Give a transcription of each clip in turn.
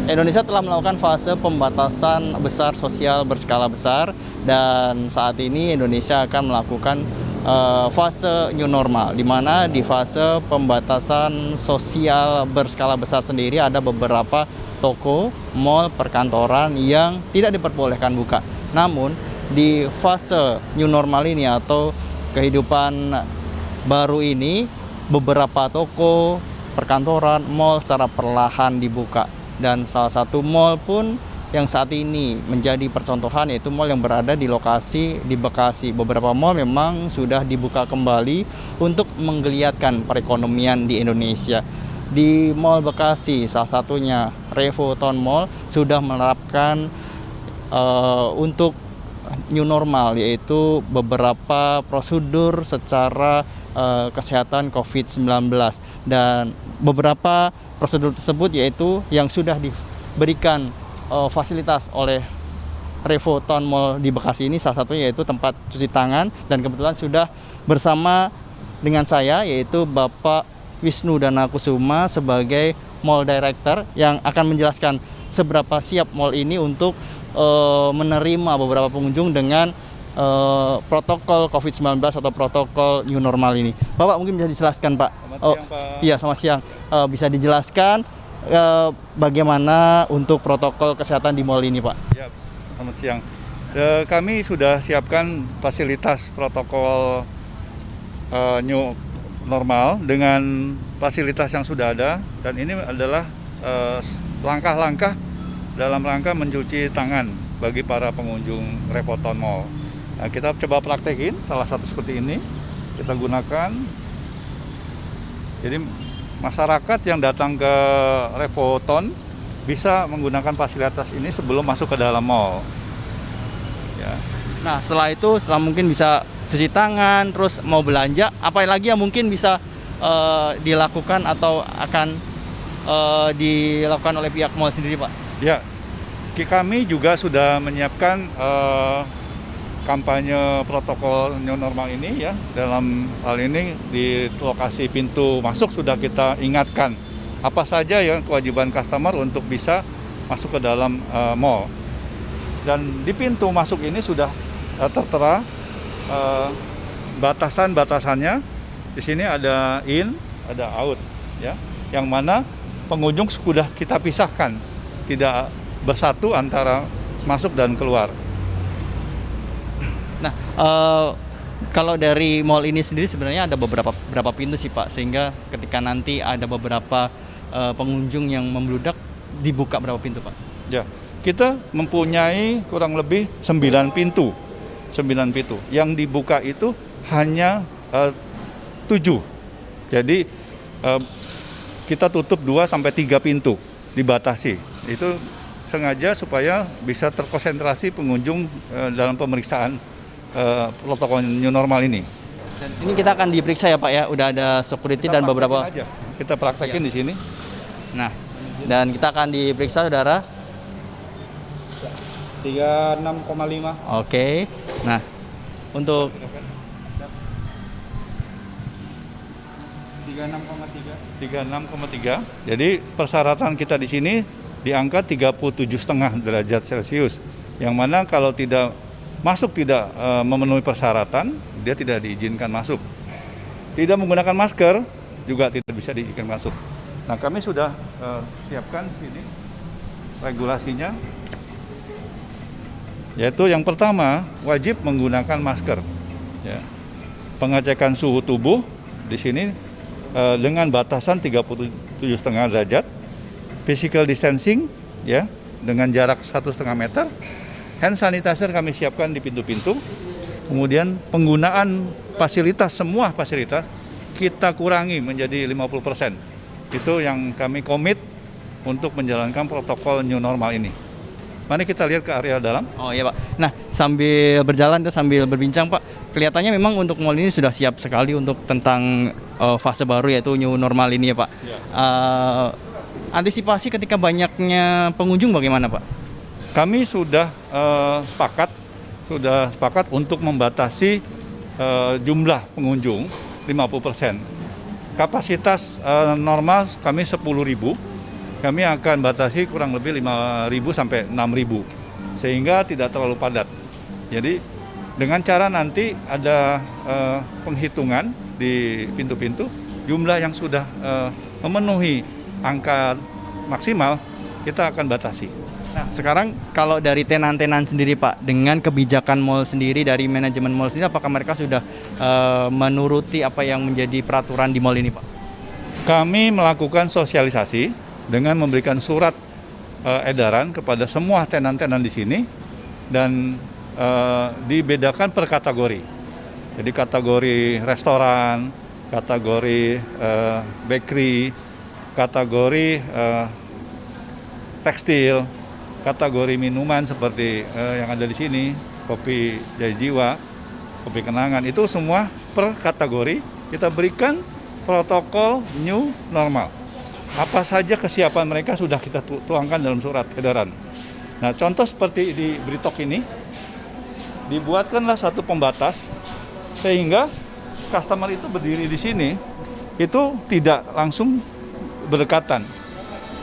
Indonesia telah melakukan fase pembatasan besar sosial berskala besar dan saat ini Indonesia akan melakukan fase new normal, di mana di fase pembatasan sosial berskala besar sendiri ada beberapa toko, mal, perkantoran yang tidak diperbolehkan buka. Namun di fase new normal ini atau kehidupan baru ini, beberapa toko, perkantoran, mal secara perlahan dibuka. Dan salah satu mal pun yang saat ini menjadi percontohan yaitu mal yang berada di lokasi di Bekasi. Beberapa mal memang sudah dibuka kembali untuk menggeliatkan perekonomian di Indonesia. Di Mall Bekasi, salah satunya Revoton Mall sudah menerapkan untuk new normal, yaitu beberapa prosedur secara kesehatan COVID-19. Dan beberapa prosedur tersebut yaitu yang sudah diberikan fasilitas oleh Revoton Mall di Bekasi ini, salah satunya yaitu tempat cuci tangan, dan kebetulan sudah bersama dengan saya yaitu Bapak Wisnu Danakusuma sebagai Mall Director yang akan menjelaskan seberapa siap mall ini untuk menerima beberapa pengunjung dengan protokol COVID-19 atau protokol new normal ini. Bapak mungkin bisa dijelaskan, Pak. Selamat siang, Pak. Iya, selamat siang. Bisa dijelaskan bagaimana untuk protokol kesehatan di mall ini, Pak? Ya, selamat siang. Kami sudah siapkan fasilitas protokol new normal dengan fasilitas yang sudah ada, dan ini adalah langkah-langkah dalam rangka mencuci tangan bagi para pengunjung Revoton Mall. Nah, kita coba praktekin salah satu seperti ini. Kita gunakan. Jadi masyarakat yang datang ke Revoton bisa menggunakan fasilitas ini sebelum masuk ke dalam mall. Ya. Nah, setelah mungkin bisa cuci tangan, terus mau belanja, apa lagi yang mungkin bisa dilakukan atau akan dilakukan oleh pihak mall sendiri, Pak? Ya, kami juga sudah menyiapkan kampanye protokol new normal ini ya. Dalam hal ini di lokasi pintu masuk sudah kita ingatkan apa saja yang kewajiban customer untuk bisa masuk ke dalam mall. Dan di pintu masuk ini sudah tertera batasan-batasannya. Di sini ada in, ada out ya. Yang mana pengunjung sudah kita pisahkan, tidak bersatu antara masuk dan keluar. Nah, kalau dari mall ini sendiri sebenarnya ada berapa pintu sih, Pak? Sehingga ketika nanti ada beberapa pengunjung yang membludak, dibuka berapa pintu, Pak? Ya, kita mempunyai kurang lebih 9 pintu. 9 pintu. Yang dibuka itu hanya 7. Jadi kita tutup 2-3 pintu, dibatasi. Itu sengaja supaya bisa terkonsentrasi pengunjung dalam pemeriksaan protokol new normal ini. Dan ini kita akan diperiksa ya, Pak ya. Udah ada security dan beberapa. Kita praktekin di sini. Nah, dan kita akan diperiksa, saudara. 36,5. Oke. Nah, untuk 36,3. Jadi persyaratan kita di sini di angka 37,5 derajat Celcius. Yang mana kalau tidak memenuhi persyaratan, dia tidak diizinkan masuk. Tidak menggunakan masker juga tidak bisa diizinkan masuk. Nah, kami sudah siapkan sini regulasinya. Yaitu yang pertama, wajib menggunakan masker. Ya. Pengecekan suhu tubuh di sini dengan batasan 37,5 derajat. Physical distancing ya, dengan jarak 1,5 meter. Hand sanitizer kami siapkan di pintu-pintu. Kemudian penggunaan semua fasilitas kita kurangi menjadi 50%. Itu yang kami komit untuk menjalankan protokol new normal ini. Mari kita lihat ke area dalam. Oh iya, Pak. Nah, sambil berjalan dan sambil berbincang, Pak, kelihatannya memang untuk mall ini sudah siap sekali untuk tentang fase baru yaitu new normal ini ya, Pak. Ya. Antisipasi ketika banyaknya pengunjung bagaimana, Pak? Kami sudah sepakat untuk membatasi jumlah pengunjung 50%. Kapasitas normal kami 10.000. kami akan batasi kurang lebih 5.000 sampai 6.000 sehingga tidak terlalu padat. Jadi dengan cara nanti ada penghitungan di pintu-pintu jumlah yang sudah memenuhi angka maksimal kita akan batasi. Nah, sekarang kalau dari tenan-tenan sendiri Pak, dengan kebijakan mall sendiri dari manajemen mall sendiri, apakah mereka sudah menuruti apa yang menjadi peraturan di mall ini Pak? Kami melakukan sosialisasi dengan memberikan surat edaran kepada semua tenan-tenan di sini dan dibedakan per kategori. Jadi kategori restoran, kategori bakery, kategori tekstil, kategori minuman seperti yang ada di sini, kopi Jaya Jiwa, kopi Kenangan, itu semua per kategori kita berikan protokol new normal. Apa saja kesiapan mereka sudah kita tuangkan dalam surat edaran. Nah, contoh seperti di Britok ini, dibuatkanlah satu pembatas sehingga customer itu berdiri di sini itu tidak langsung berdekatan.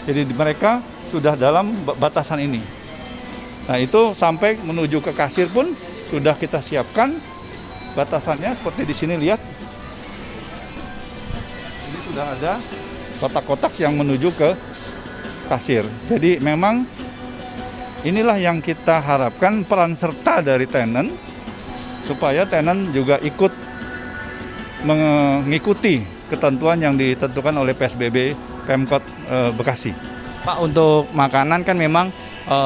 Jadi mereka sudah dalam batasan ini. Nah, itu sampai menuju ke kasir pun sudah kita siapkan batasannya seperti di sini, lihat. Ini sudah ada kotak-kotak yang menuju ke kasir. Jadi memang inilah yang kita harapkan, peran serta dari tenan supaya tenan juga ikut mengikuti ketentuan yang ditentukan oleh PSBB Pemkot Bekasi. Pak, untuk makanan kan memang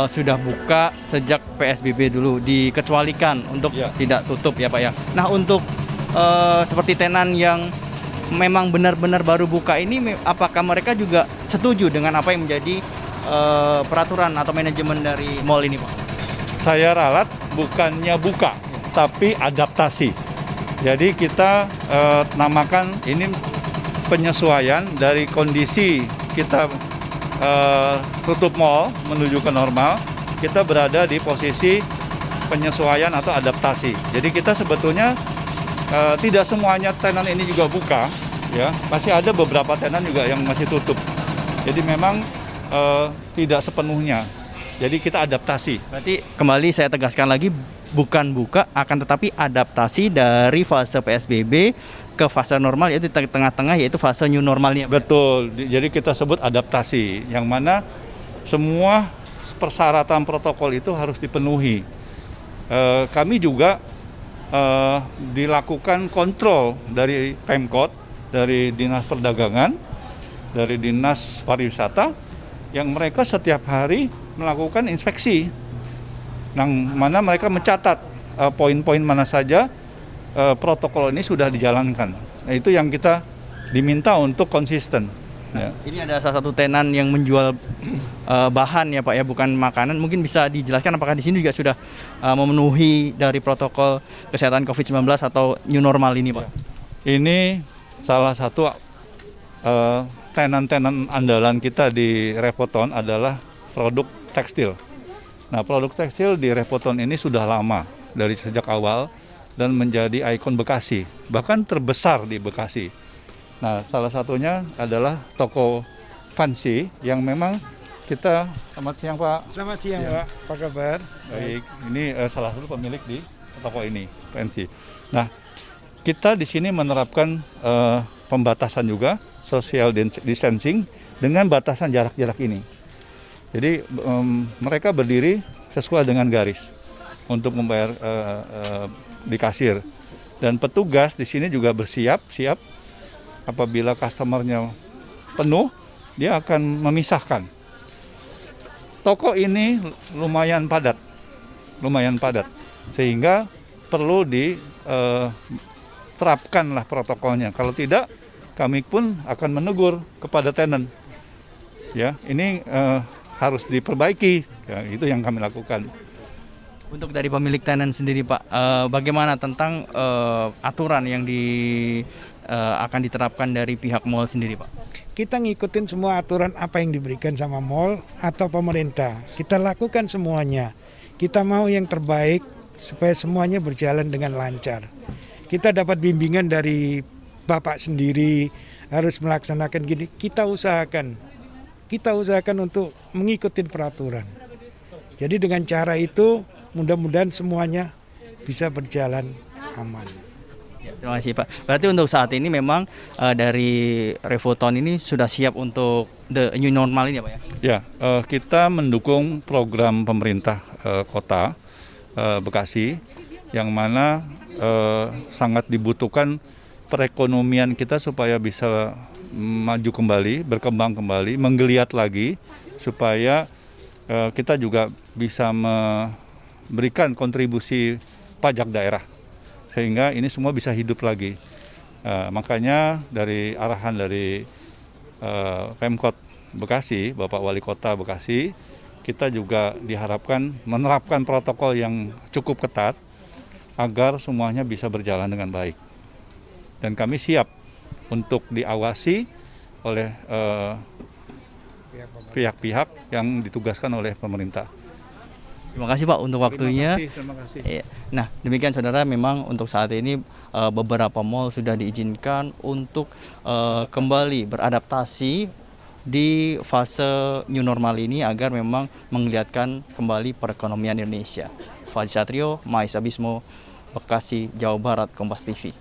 sudah buka sejak PSBB dulu, dikecualikan untuk tidak tutup ya Pak ya. Nah, untuk seperti tenan yang memang benar-benar baru buka ini, apakah mereka juga setuju dengan apa yang menjadi peraturan atau manajemen dari mall ini Pak? Saya ralat bukannya buka, tapi adaptasi. Jadi kita namakan ini penyesuaian dari kondisi kita tutup mall menuju ke normal, kita berada di posisi penyesuaian atau adaptasi. Jadi kita sebetulnya tidak semuanya tenan ini juga buka, ya, masih ada beberapa tenan juga yang masih tutup. Jadi memang tidak sepenuhnya. Jadi kita adaptasi. Berarti kembali saya tegaskan lagi, bukan buka, akan tetapi adaptasi dari fase PSBB ke fase normal, yaitu di tengah-tengah, yaitu fase new normalnya. Betul, jadi kita sebut adaptasi, yang mana semua persyaratan protokol itu harus dipenuhi. Kami juga dilakukan kontrol dari Pemkot, dari Dinas Perdagangan, dari Dinas Pariwisata, yang mereka setiap hari melakukan inspeksi, yang mana mereka mencatat poin-poin mana saja protokol ini sudah dijalankan. Nah, itu yang kita diminta untuk konsisten. Ya. Ini ada salah satu tenan yang menjual bahan ya Pak ya, bukan makanan. Mungkin bisa dijelaskan apakah di sini juga sudah memenuhi dari protokol kesehatan COVID-19 atau new normal ini Pak? Ini salah satu tenan-tenan andalan kita di Repoton adalah produk tekstil. Nah, produk tekstil di Repoton ini sudah lama, dari sejak awal, dan menjadi ikon Bekasi, bahkan terbesar di Bekasi. Nah, salah satunya adalah toko Fancy yang memang kita, selamat siang Pak. Selamat siang Ya. Pak, apa kabar? Baik, ini salah satu pemilik di toko ini, Fancy. Nah, kita di sini menerapkan pembatasan juga, social distancing dengan batasan jarak-jarak ini. Jadi mereka berdiri sesuai dengan garis untuk membayar di kasir, dan petugas di sini juga bersiap apabila customernya penuh, dia akan memisahkan. Toko ini lumayan padat, sehingga perlu diterapkanlah protokolnya. Kalau tidak, kami pun akan menegur kepada tenan. Ya, ini harus diperbaiki. Ya, itu yang kami lakukan. Untuk dari pemilik tenan sendiri Pak, bagaimana tentang aturan yang akan diterapkan dari pihak mall sendiri Pak? Kita ngikutin semua aturan apa yang diberikan sama mall atau pemerintah. Kita lakukan semuanya. Kita mau yang terbaik supaya semuanya berjalan dengan lancar. Kita dapat bimbingan dari Bapak sendiri, harus melaksanakan gini. Kita usahakan kita usahakan untuk mengikuti peraturan. Jadi dengan cara itu mudah-mudahan semuanya bisa berjalan aman. Terima kasih Pak. Berarti untuk saat ini memang dari Revoton ini sudah siap untuk the new normal ini ya Pak ya? Ya, kita mendukung program pemerintah kota Bekasi yang mana sangat dibutuhkan perekonomian kita supaya bisa maju kembali, berkembang kembali, menggeliat lagi supaya kita juga bisa memberikan kontribusi pajak daerah sehingga ini semua bisa hidup lagi. Makanya dari arahan dari Pemkot Bekasi, Bapak Wali Kota Bekasi, kita juga diharapkan menerapkan protokol yang cukup ketat agar semuanya bisa berjalan dengan baik. Dan kami siap untuk diawasi oleh pihak-pihak yang ditugaskan oleh pemerintah. Terima kasih Pak untuk waktunya. Terima kasih. Iya. Nah, demikian saudara, memang untuk saat ini beberapa mal sudah diizinkan untuk kembali beradaptasi di fase new normal ini agar memang menggeliatkan kembali perekonomian Indonesia. Fadzi Satrio, Mais Abismo, Bekasi, Jawa Barat, Kompas TV.